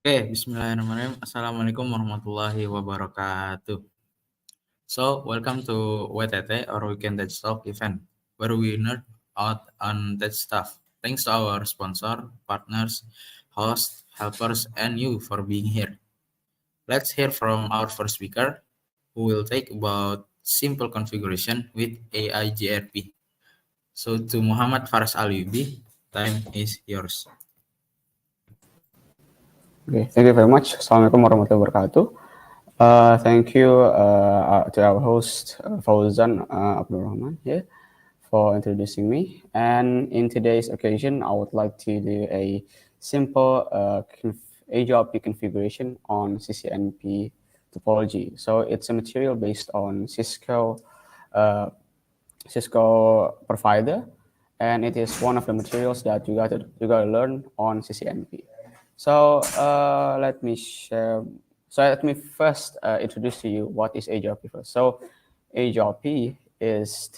Oke, bismillahirrahmanirrahim. Assalamualaikum warahmatullahi wabarakatuh. So, welcome to WTT or Weekend Tech Talk event, where we nerd out on tech stuff. Thanks to our sponsor, partners, hosts, helpers, and you for being here. Let's hear from our first speaker, who will talk about simple configuration with EIGRP. So, to Muhammad Faras Alyubi, time is yours. Okay, thank you very much. Assalamualaikum warahmatullahi wabarakatuh. Thank you to our host Fauzan Abdul Rahman here for introducing me. And in today's occasion, I would like to do a simple AGRP configuration on CCNP topology. So it's a material based on uh, Cisco provider, and it is one of the materials that you gotta learn on CCNP. So let me share. So let me first introduce to you what is AGRP first. So AGRP is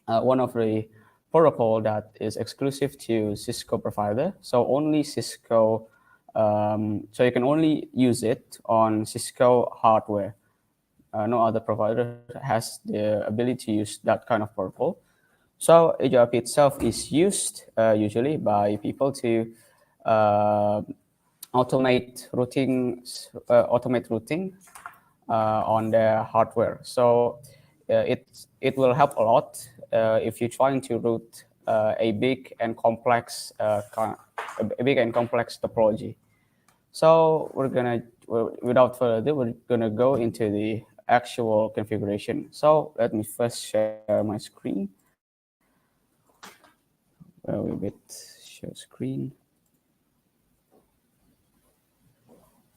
one of the protocol that is exclusive to Cisco provider. So only Cisco. So you can only use it on Cisco hardware. No other provider has the ability to use that kind of protocol. So AGRP itself is used usually by people to uh, automate routing on their hardware. So it will help a lot if you're trying to route a big and complex topology. So without further ado, we're gonna go into the actual configuration. So let me first share my screen. We bit share screen.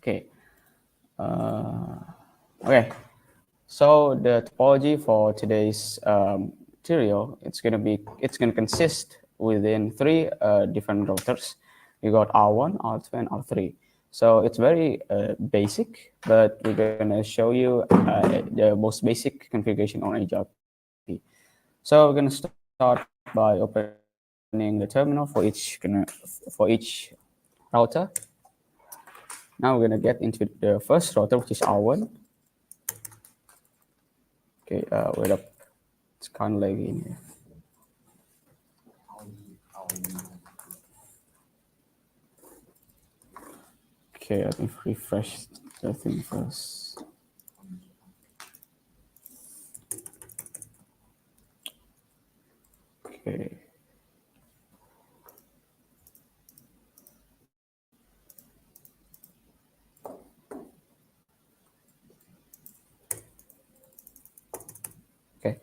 Okay. Okay. So the topology for today's tutorial, it's gonna consist within three different routers. We got R1, R2, and R3. So it's very basic, but we're gonna show you the most basic configuration on AGRP. So we're gonna start by opening the terminal for each router. Now we're gonna get into the first router, which is R1. Okay, wait up. It's kind of laggy in here. Okay, let me refresh the thing first. Okay. Okay,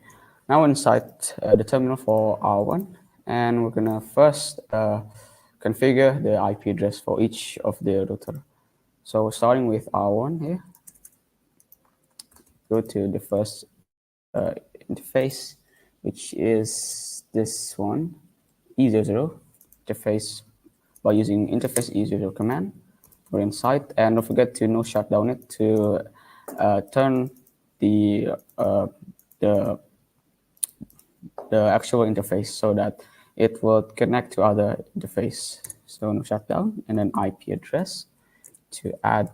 now inside the terminal for R1, and we're gonna first configure the IP address for each of the router. So starting with R1 here, go to the first interface, which is this one, E00 interface by using interface E00 command. We're inside, and don't forget to no shutdown it to turn the actual interface so that it will connect to other interface. So no shutdown, and then IP address to add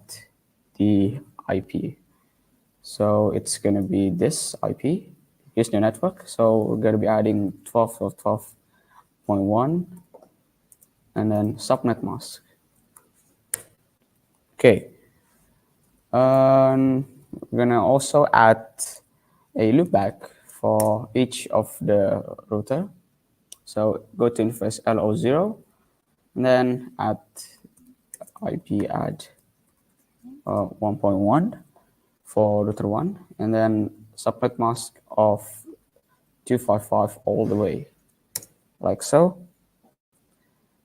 the IP. So it's going to be this IP, here's the network. So we're going to be adding 12.12.1 and then subnet mask. Okay. We're going to also add a loopback for each of the router. So go to interface LO0 and then add IP add 1.1 for router 1, and then subnet mask of 255 all the way, like so.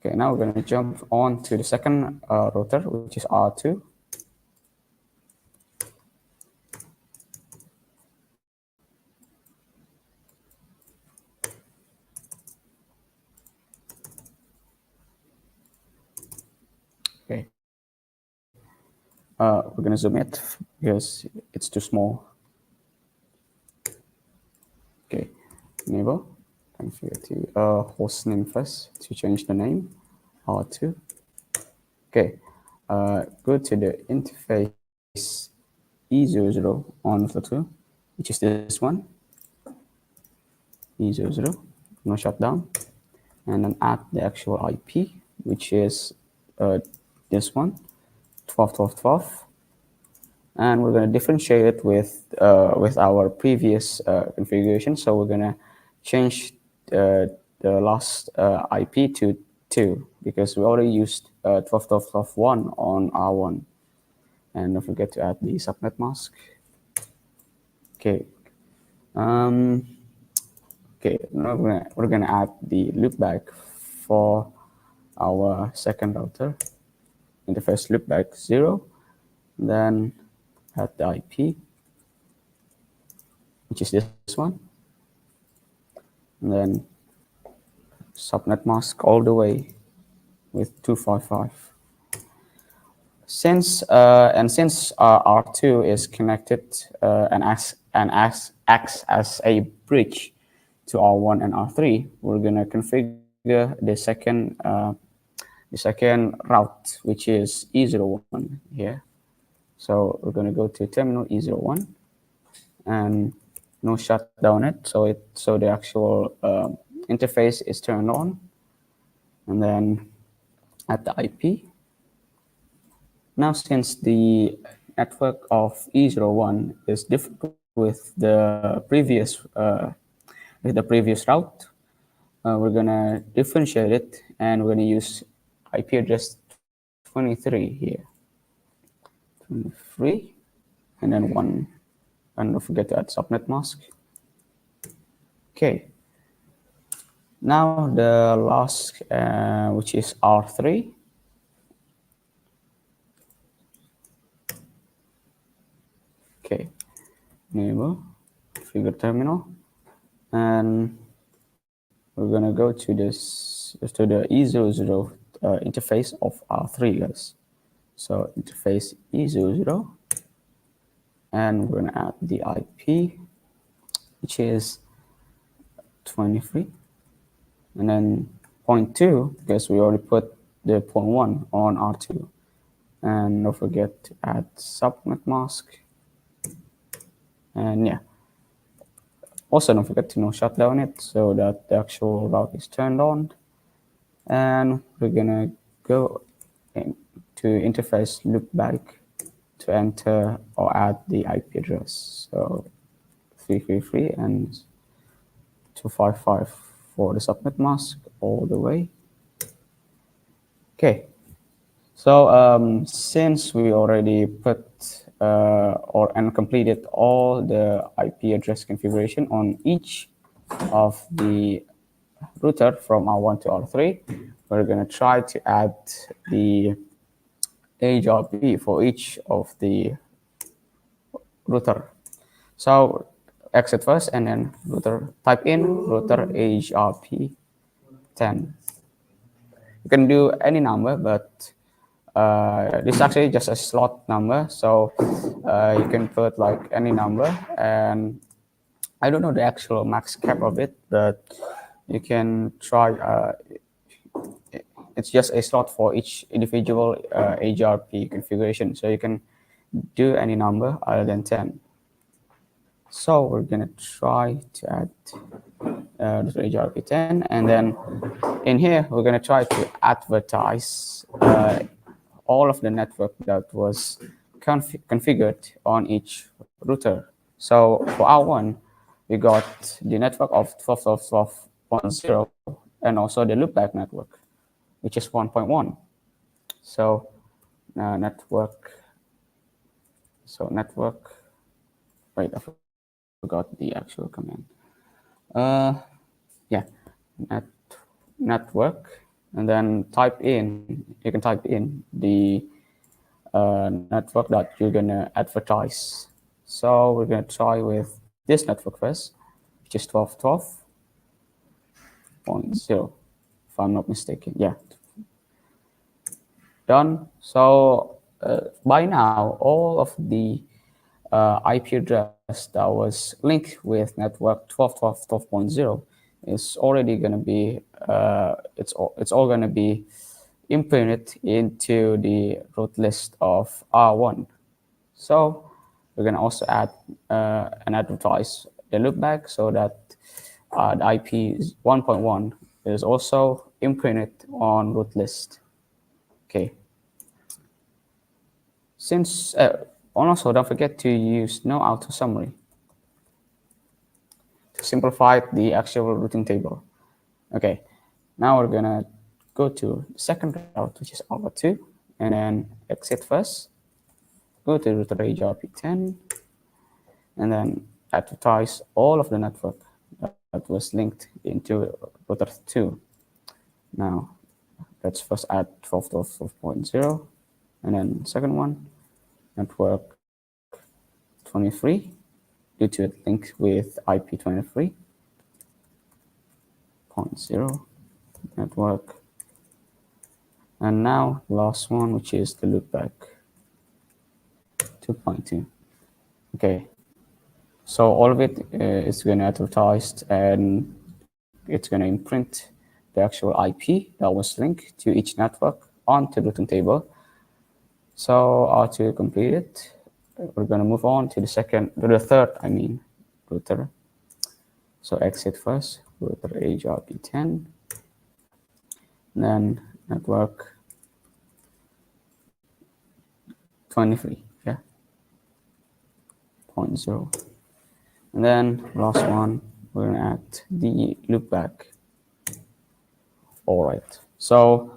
Okay, now we're going to jump on to the second router, which is R2. Okay, we're going to zoom it because it's too small. Okay, enable. Configure to host name first to change the name R2. Okay, go to the interface E00 on Flutter, which is this one, E00, no shutdown, and then add the actual IP, which is this one, 12.12.12, and we're going to differentiate it with our previous configuration. So we're going to change the last IP to 2 because we already used 12.12.12.1 on R1. And don't forget to add the subnet mask. Okay. Okay, now we're gonna add the loopback for our second router. Interface loopback 0, then add the IP, which is this one, and then subnet mask all the way with 255. Since R2 is connected and acts as a bridge to R1 and R3, we're gonna configure the second route, which is E01 here. So we're gonna go to terminal E01 and no shutdown it, so the actual interface is turned on, and then at the IP. Now, since the network of E01 is different with the previous route, we're gonna differentiate it, and we're gonna use IP address 23 here, 23, and then 1, and don't forget to add subnet mask. Okay. Now the last, which is R3. Okay, enable figure terminal, and we're gonna go to the E00 interface of R3, guys. So interface E00, and we're gonna add the IP, which is 23, and then 0.2 because we already put the 0.1 on R2, and don't forget to add subnet mask, and yeah. Also, don't forget to shut down it so that the actual route is turned on. And we're gonna go to interface loopback to enter or add the IP address. So 333 and 255 for the subnet mask all the way. Okay. So since we already put and completed all the IP address configuration on each of the router from R1 to R3, we're going to try to add the EIGRP for each of the router. So exit first, and then type in router EIGRP 10. You can do any number, but this is actually just a slot number, so you can put like any number, and I don't know the actual max cap of it, but you can try. It's just a slot for each individual EIGRP configuration, so you can do any number other than 10. So we're gonna try to add the EIGRP 10, and then in here we're gonna try to advertise all of the network that was configured on each router. So for R1, we got the network of 12.12.12.0 and also the loopback network, which is 1.1. So network, wait, I forgot the actual command. Yeah, network, and then you can type in the network that you're gonna advertise. So we're gonna try with this network first, which is 12.12.0, if I'm not mistaken. Yeah, done. So by now, all of the IP address that was linked with network 12.12.12.0 is already going to be it's all going to be imprint it into the root list of R1. So we're going to also add and advertise the loopback so that the IP 1.1 is also imprinted on root list. Okay. Since also don't forget to use no auto summary to simplify the actual routing table. Okay. Now we're gonna go to the second route, which is alpha 2, and then exit first. Go to router EIGRP10, and then advertise all of the network that was linked into router 2. Now, let's first add 12.12.0, and then second one, network 23, due to it linked with IP 23.0 network. And now, last one, which is the loopback 2.2. Okay, so all of it is going to advertise and it's going to imprint the actual IP that was linked to each network onto the routing table. So to complete it, we're going to move on to the third router. So exit first, router EIGRP10, then network 23, yeah, 0.0. And then last one, we're going to add the loopback. All right, so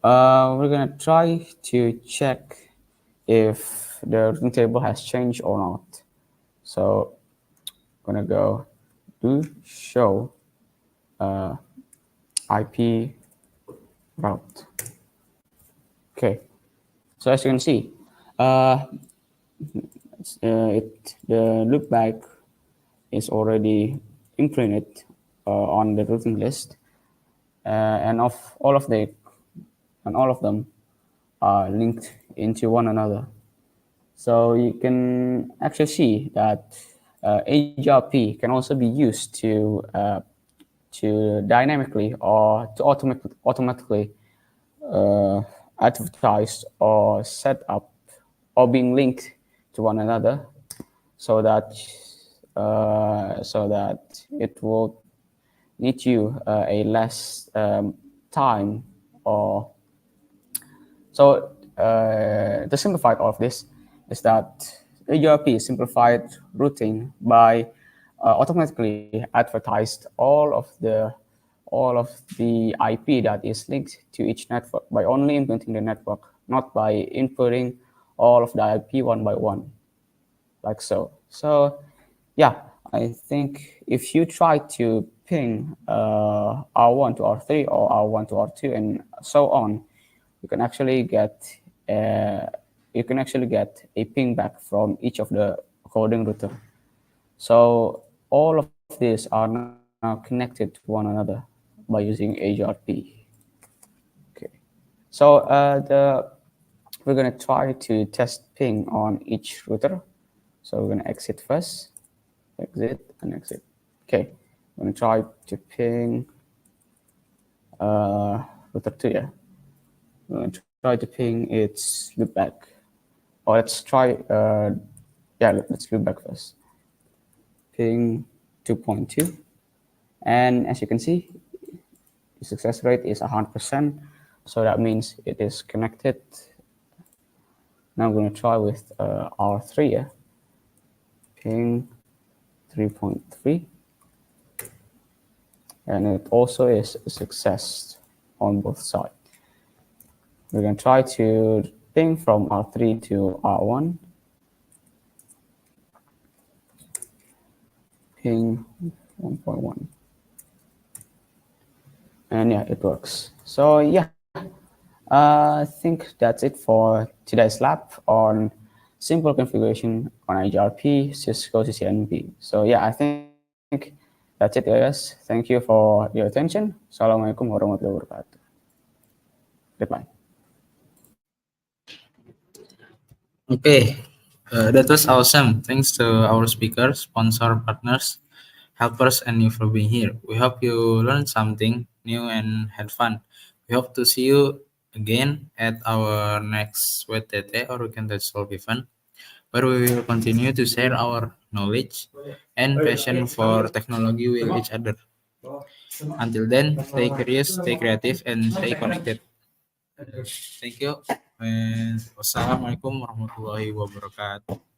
we're going to try to check if the routing table has changed or not. So I'm going to go do show IP route. Okay, so as you can see, the loopback is already imprinted on the routing list, and all of them are linked into one another. So you can actually see that EIGRP can also be used to dynamically or to automatically advertise or set up or being linked to one another, so that it will need you a less time. Or so the simplified all of this is that EIGRP simplified routing by automatically advertised all of the IP that is linked to each network by only implementing the network, not by inputting all of the IP one by one, like so. So yeah, I think if you try to ping R1 to R3 or R1 to R2 and so on, you can actually get a ping back from each of the coding router. So all of these are now connected to one another by using EIGRP. Okay, so we're gonna try to test ping on each router. So we're gonna exit first, exit and exit. Okay, I'm gonna try to ping router 2. Yeah, I'm gonna try to ping its loopback. Or let's try let's loopback first. Ping 2.2, and as you can see, the success rate is 100%. So that means it is connected. Now I'm going to try with R3. Yeah? Ping 3.3, and it also is a success on both sides. We're going to try to ping from R3 to R1. Ping 1.1. And yeah, it works. So yeah, I think that's it for today's lab on simple configuration on EIGRP, Cisco CCNP. So yeah, I think that's it, guys. Thank you for your attention. Assalamualaikum warahmatullahi wabarakatuh. Goodbye. Okay, that was awesome. Thanks to our speakers, sponsor, partners, helpers, and you for being here. We hope you learned something new and had fun. We hope to see you again at our next WTT or Weekend Touch Solve event, where we will continue to share our knowledge and passion for technology with each other. Until then, stay curious, stay creative, and stay connected. Thank you, and wassalamualaikum warahmatullahi wabarakatuh.